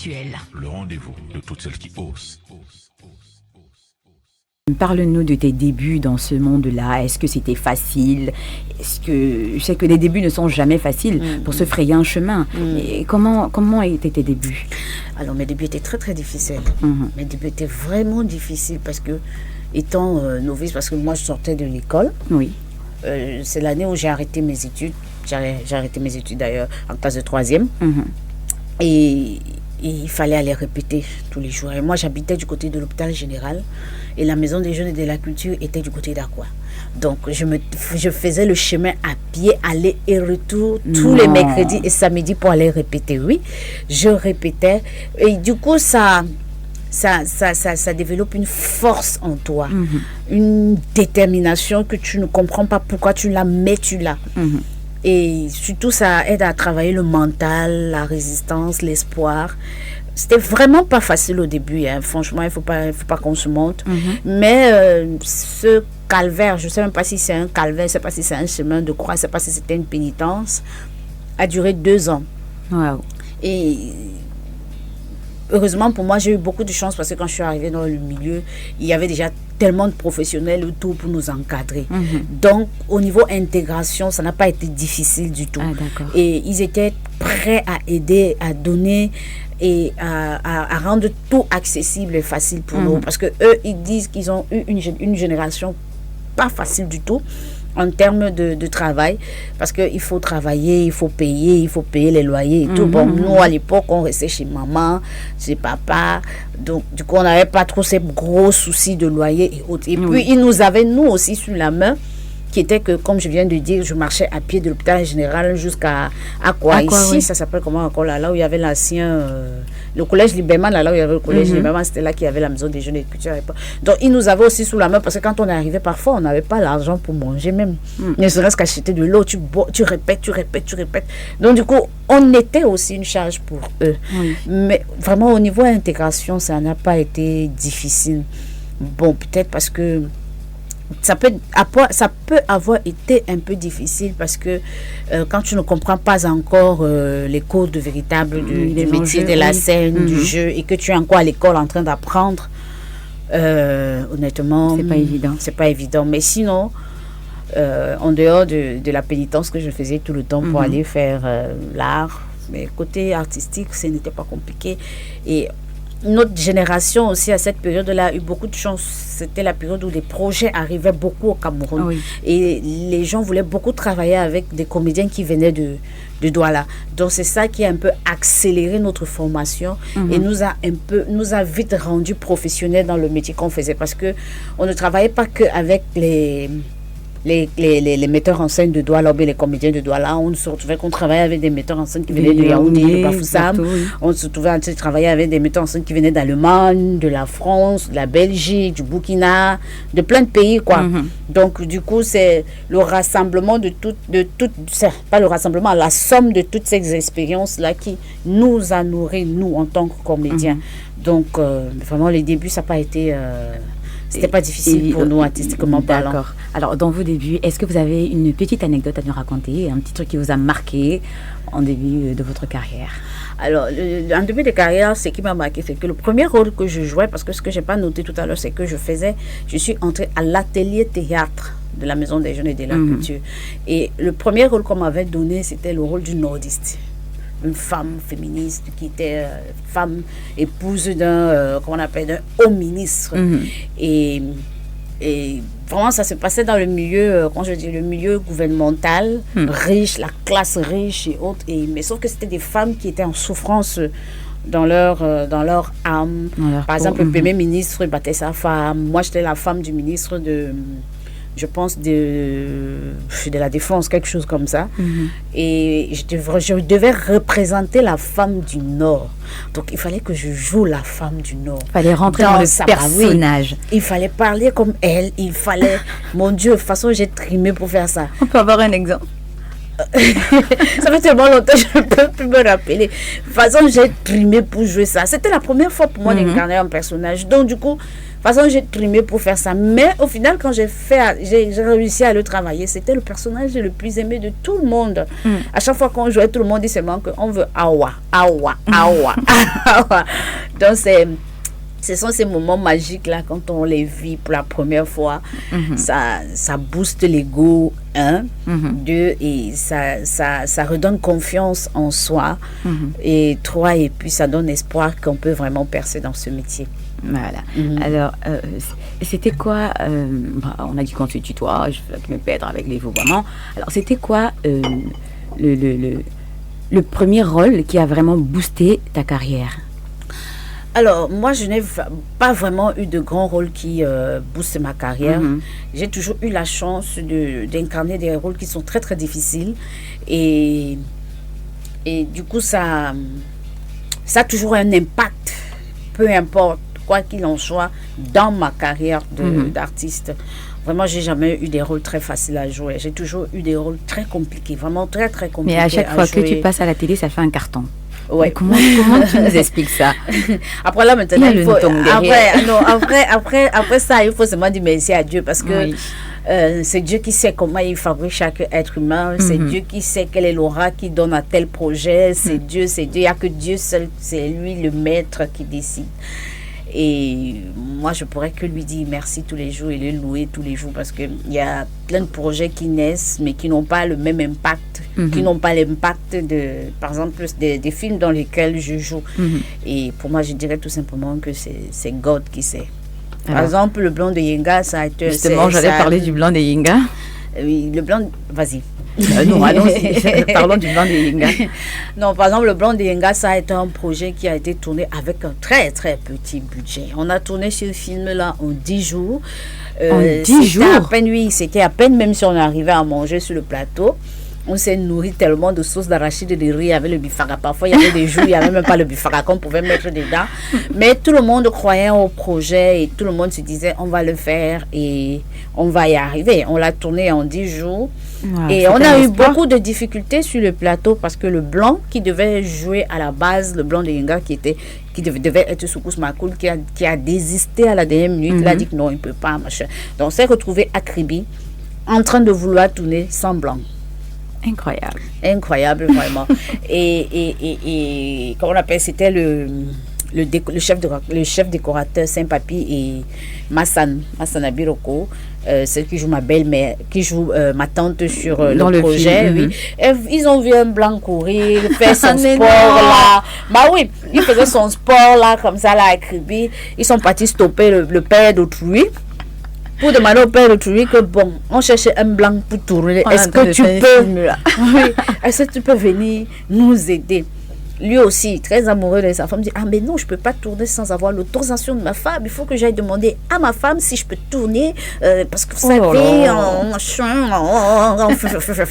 spirituelle. Le rendez-vous de toutes celles qui osent. Parle-nous de tes débuts dans ce monde-là. Est-ce que c'était facile? Je sais que les débuts ne sont jamais faciles pour se frayer un chemin. Et comment étaient tes débuts? Alors, mes débuts étaient très, très difficiles. Mes débuts étaient vraiment difficiles parce que, étant novice, parce que moi, je sortais de l'école. Oui. C'est l'année où j'ai arrêté mes études. J'ai arrêté mes études, d'ailleurs, en classe de 3e. Et il fallait aller répéter tous les jours. Et moi, j'habitais du côté de l'hôpital général. Et la maison des jeunes et de la culture était du côté d'Aqua. Donc, je faisais le chemin à pied, aller et retour, tous les mercredis et samedis pour aller répéter. Oui, je répétais. Et du coup, ça développe une force en toi. Une détermination que tu ne comprends pas pourquoi tu l'as, mais tu l'as. Et surtout, ça aide à travailler le mental, la résistance, l'espoir. C'était vraiment pas facile au début, hein. Franchement, il faut pas qu'on se monte. Mais ce calvaire, je ne sais même pas si c'est un calvaire, je ne sais pas si c'est un chemin de croix, je ne sais pas si c'était une pénitence, a duré 2 ans. Wow. Et heureusement pour moi, j'ai eu beaucoup de chance parce que quand je suis arrivée dans le milieu, il y avait déjà tellement de professionnels autour pour nous encadrer. Donc, au niveau intégration, ça n'a pas été difficile du tout. Et ils étaient prêts à aider, à donner et à rendre tout accessible et facile pour nous. Parce que eux, ils disent qu'ils ont eu une génération pas facile du tout en termes de travail, parce qu'il faut travailler, il faut payer les loyers et tout. Bon, nous, à l'époque, on restait chez maman, chez papa, donc du coup, on n'avait pas trop ces gros soucis de loyer et autres. Et puis, ils nous avaient, nous aussi, sur la main, qui était que, comme je viens de dire, je marchais à pied de l'hôpital général jusqu'à Aqua. Ici, ça s'appelle comment encore là où il y avait l'ancien, le collège Liberman, là où il y avait le collège Liberman, c'était là qu'il y avait la maison des jeunes et de culture. Donc, ils nous avaient aussi sous la main, parce que quand on est arrivé, parfois, on n'avait pas l'argent pour manger même. Ne serait-ce qu'acheter de l'eau, tu répètes. Donc, du coup, on était aussi une charge pour eux. Mais vraiment, au niveau intégration, ça n'a pas été difficile. Bon, peut-être parce que ça peut avoir été un peu difficile parce que quand tu ne comprends pas encore les codes véritables du métier de la scène, du jeu, et que tu es encore à l'école en train d'apprendre, honnêtement, c'est pas évident. Mais sinon, en dehors de la pénitence que je faisais tout le temps pour aller faire l'art, mais côté artistique, ce n'était pas compliqué. Et notre génération aussi, à cette période-là, a eu beaucoup de chance. C'était la période où les projets arrivaient beaucoup au Cameroun. Et les gens voulaient beaucoup travailler avec des comédiens qui venaient de Douala. Donc, c'est ça qui a un peu accéléré notre formation et nous a vite rendus professionnels dans le métier qu'on faisait. Parce qu'on ne travaillait pas qu'avec les metteurs en scène de Douala, les comédiens de Douala. On se retrouvait qu'on travaillait avec des metteurs en scène qui venaient de Yaoundé, de Bafoussam. On se retrouvait à travailler avec des metteurs en scène qui venaient d'Allemagne, de la France, de la Belgique, du Burkina, de plein de pays, quoi. Donc, du coup, c'est le rassemblement pas le rassemblement, la somme de toutes ces expériences-là qui nous a nourris, nous, en tant que comédiens. Donc, vraiment, les débuts, ça n'a pas été... C'était pas difficile pour nous, artistiquement parlant. D'accord. Alors, dans vos débuts, est-ce que vous avez une petite anecdote à nous raconter, un petit truc qui vous a marqué en début de votre carrière? Alors, en début de carrière, ce qui m'a marqué, c'est que le premier rôle que je jouais, parce que ce que je n'ai pas noté tout à l'heure, c'est que je suis entrée à l'atelier théâtre de la Maison des Jeunes et de la Culture. Et le premier rôle qu'on m'avait donné, c'était le rôle d'une nordiste. Une femme féministe qui était femme épouse d'un haut ministre. Et vraiment, ça se passait dans le milieu, le milieu gouvernemental, riche, la classe riche et autres. Mais sauf que c'était des femmes qui étaient en souffrance dans leur âme. Par exemple, le premier ministre battait sa femme. Moi, j'étais la femme du ministre je pense de la Défense, quelque chose comme ça. Et je devais représenter la femme du Nord. Donc, il fallait que je joue la femme du Nord. Il fallait rentrer dans le personnage. Il fallait parler comme elle. Il fallait... Mon Dieu, de toute façon, j'ai trimé pour faire ça. On peut avoir un exemple? Ça fait tellement longtemps que je ne peux plus me rappeler. De toute façon, j'ai trimé pour jouer ça. C'était la première fois pour moi d'incarner un personnage. Donc, du coup, de toute façon, j'ai trimé pour faire ça. Mais au final, quand j'ai réussi à le travailler, c'était le personnage le plus aimé de tout le monde. À chaque fois qu'on jouait, tout le monde dit seulement qu'on veut Awa, Awa, Awa, Awa. Donc, ce sont ces moments magiques là, quand on les vit pour la première fois, ça booste l'ego, 2, et ça redonne confiance en soi, et 3, et puis ça donne espoir qu'on peut vraiment percer dans ce métier. Voilà. Alors, c'était quoi, on a dit qu'on se tutoie, je vais me perdre avec les vouvoiements. Alors, c'était quoi le premier rôle qui a vraiment boosté ta carrière? Alors, moi, je n'ai pas vraiment eu de grand rôle qui booste ma carrière. J'ai toujours eu la chance d'incarner des rôles qui sont très, très difficiles. Et du coup, ça a toujours un impact, peu importe, quoi qu'il en soit, dans ma carrière d'artiste. Vraiment, j'ai jamais eu des rôles très faciles à jouer. J'ai toujours eu des rôles très compliqués, vraiment très, très compliqués. Mais à chaque fois que tu passes à la télé, ça fait un carton. Ouais. Comment tu nous expliques ça? Après là, maintenant, après ça, il faut seulement dire merci à Dieu, parce que c'est Dieu qui sait comment il fabrique chaque être humain. C'est Dieu qui sait quelle est l'aura qui donne à tel projet. C'est Dieu. Il n'y a que Dieu seul, c'est lui le maître qui décide. Et moi, je pourrais que lui dire merci tous les jours et le louer tous les jours, parce qu'il y a plein de projets qui naissent, mais qui n'ont pas le même impact, qui n'ont pas l'impact par exemple, des films dans lesquels je joue. Et pour moi, je dirais tout simplement que c'est God qui sait. Par exemple, le blanc de Yenga, ça a été... Justement, j'allais parler du blanc de Yenga. Oui, le blanc... Vas-y. Non, parlons du blanc de Yenga. Non, par exemple, le blanc de Yenga, ça a été un projet qui a été tourné avec un très, très petit budget. On a tourné ce film-là en 10 jours. En 10 jours? À peine, oui, c'était à peine, même si on arrivait à manger sur le plateau. On s'est nourri tellement de sauce d'arachide et de riz avec le bifara. Parfois, il y avait des jours, il n'y avait même pas le bifara qu'on pouvait mettre dedans. Mais tout le monde croyait au projet et tout le monde se disait, on va le faire et on va y arriver. On l'a tourné en 10 jours. Wow, et on a eu beaucoup de difficultés sur le plateau, parce que le blanc qui devait jouer à la base, le blanc de Yenga qui devait être Soukous Makoul, qui a désisté à la dernière minute, il a dit que non, il ne peut pas, machin. Donc, on s'est retrouvé à Kribi en train de vouloir tourner sans blanc. Incroyable. Incroyable, vraiment. et comment on appelle, c'était le chef décorateur Saint-Papi et Massana Biroko, celle qui joue ma belle-mère, qui joue ma tante sur le projet. Film, oui. Et ils ont vu un blanc courir, faire son sport là. Bah oui, il faisait son sport là, comme ça, là, à Kribi. Ils sont partis stopper le père d'autrui, pour demander au père d'autrui que bon, on cherchait un blanc pour tourner. Est-ce que tu peux est-ce que tu peux venir nous aider? Lui aussi, très amoureux de sa femme, dit, ah mais non, je ne peux pas tourner sans avoir l'autorisation de ma femme. Il faut que j'aille demander à ma femme si je peux tourner, parce que vous savez,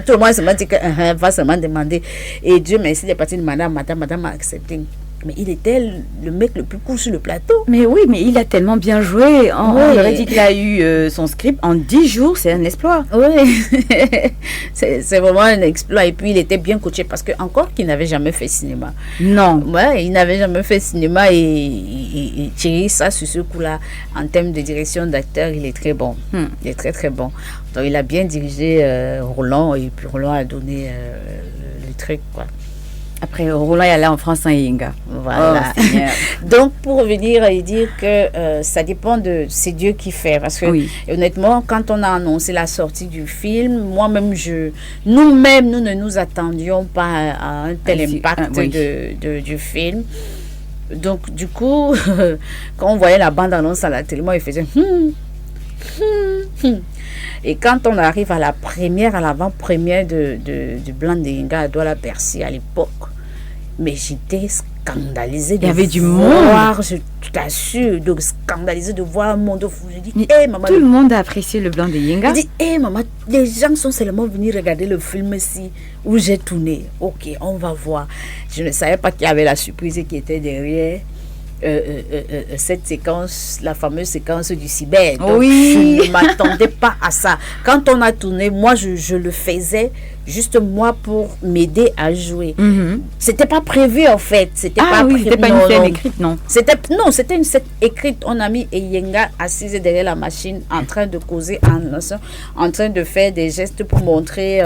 tout le monde se m'a dit que va seulement demander. Et Dieu merci, il est parti demander à madame a accepté. Mais il était le mec le plus cool sur le plateau. Mais oui, mais il a tellement bien joué. On aurait dit qu'il a eu son script en 10 jours. C'est un exploit. Oui, c'est vraiment un exploit. Et puis, il était bien coaché, parce que encore qu'il n'avait jamais fait cinéma. Non. Ouais, il n'avait jamais fait cinéma, et Thierry, ça, sur ce coup-là, en termes de direction d'acteur, il est très bon. Il est très, très bon. Donc, il a bien dirigé Roland, et puis Roland a donné le truc, quoi. Après, Roland est allé en France sans Yenga. Voilà. Oh, donc, pour revenir et dire que ça dépend c'est Dieu qui fait. Parce que, honnêtement, quand on a annoncé la sortie du film, moi-même, nous-mêmes, nous ne nous attendions pas à un tel impact du film. Donc, du coup, quand on voyait la bande-annonce à la télé, moi, il faisait Et quand on arrive à l'avant-première du blanc de Yenga à Douala-Bercy à l'époque, mais j'étais scandalisée de voir. Il y avait du monde. Je t'assure, donc scandalisée de voir un monde fou. Je dis, maman. Tout le monde a apprécié le blanc de Yenga. Je dis, maman, les gens sont seulement venus regarder le film ici où j'ai tourné. Ok, on va voir. Je ne savais pas qu'il y avait la surprise qui était derrière. Cette séquence, la fameuse séquence du cyber. Donc, je ne m'attendais pas à ça. Quand on a tourné, moi je le faisais juste moi pour m'aider à jouer. C'était pas prévu en fait. C'était c'était pas une scène écrite, non. C'était une scène écrite. On a mis Eyenga assise derrière la machine en train de causer, en train de faire des gestes pour montrer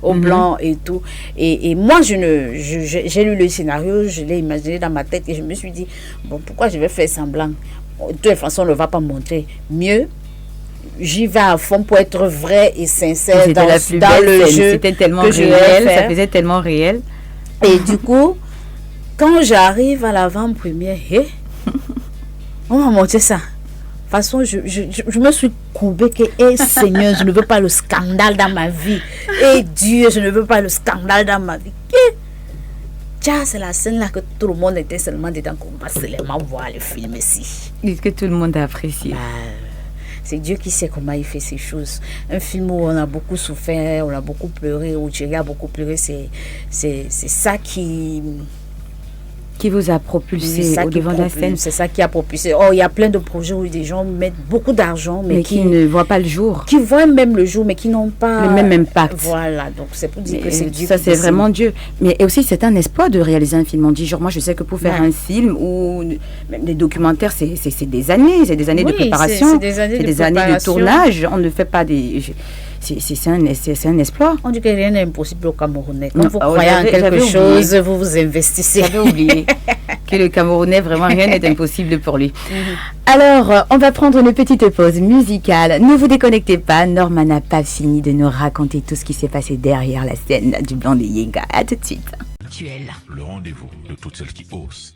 au blanc et tout. Et moi, j'ai lu le scénario, je l'ai imaginé dans ma tête et je me suis dit, bon, pourquoi je vais faire semblant? De toute façon, on ne va pas montrer. Mieux, j'y vais à fond pour être vrai et sincère dans le jeu. C'était tellement réel, ça faisait tellement réel. Et du coup, quand j'arrive à l'avant-première, on m'a montré ça. De toute façon, je me suis courbée que, Seigneur, je ne veux pas le scandale dans ma vie. Et Dieu, je ne veux pas le scandale dans ma vie. Tiens, c'est la scène là que tout le monde était seulement dedans qu'on va seulement voir le film ici. Est-ce que tout le monde a apprécié? C'est Dieu qui sait comment il fait ces choses. Un film où on a beaucoup souffert, on a beaucoup pleuré, où Thierry a beaucoup pleuré, c'est ça qui vous a propulsé au devant de la scène. C'est ça qui a propulsé. Oh, il y a plein de projets où des gens mettent beaucoup d'argent, mais qui ne voient pas le jour. Qui voient même le jour, mais qui n'ont pas le même impact. Voilà, donc c'est pour dire que c'est Dieu. Ça, c'est vraiment Dieu. Mais aussi, c'est un espoir de réaliser un film en 10 jours. Moi, je sais que pour faire un film ou même des documentaires, c'est des années. C'est des années de préparation. C'est des années de tournage. On ne fait pas des... C'est un exploit. On dit que rien n'est impossible au Camerounais. Quand vous croyez en quelque chose, vous vous investissez. J'avais oublié que le Camerounais, vraiment, rien n'est impossible pour lui. Alors, on va prendre une petite pause musicale. Ne vous déconnectez pas. Norma n'a pas fini de nous raconter tout ce qui s'est passé derrière la scène du Blanc d'Eyenga. À tout de suite. Le rendez-vous de toutes celles qui osent.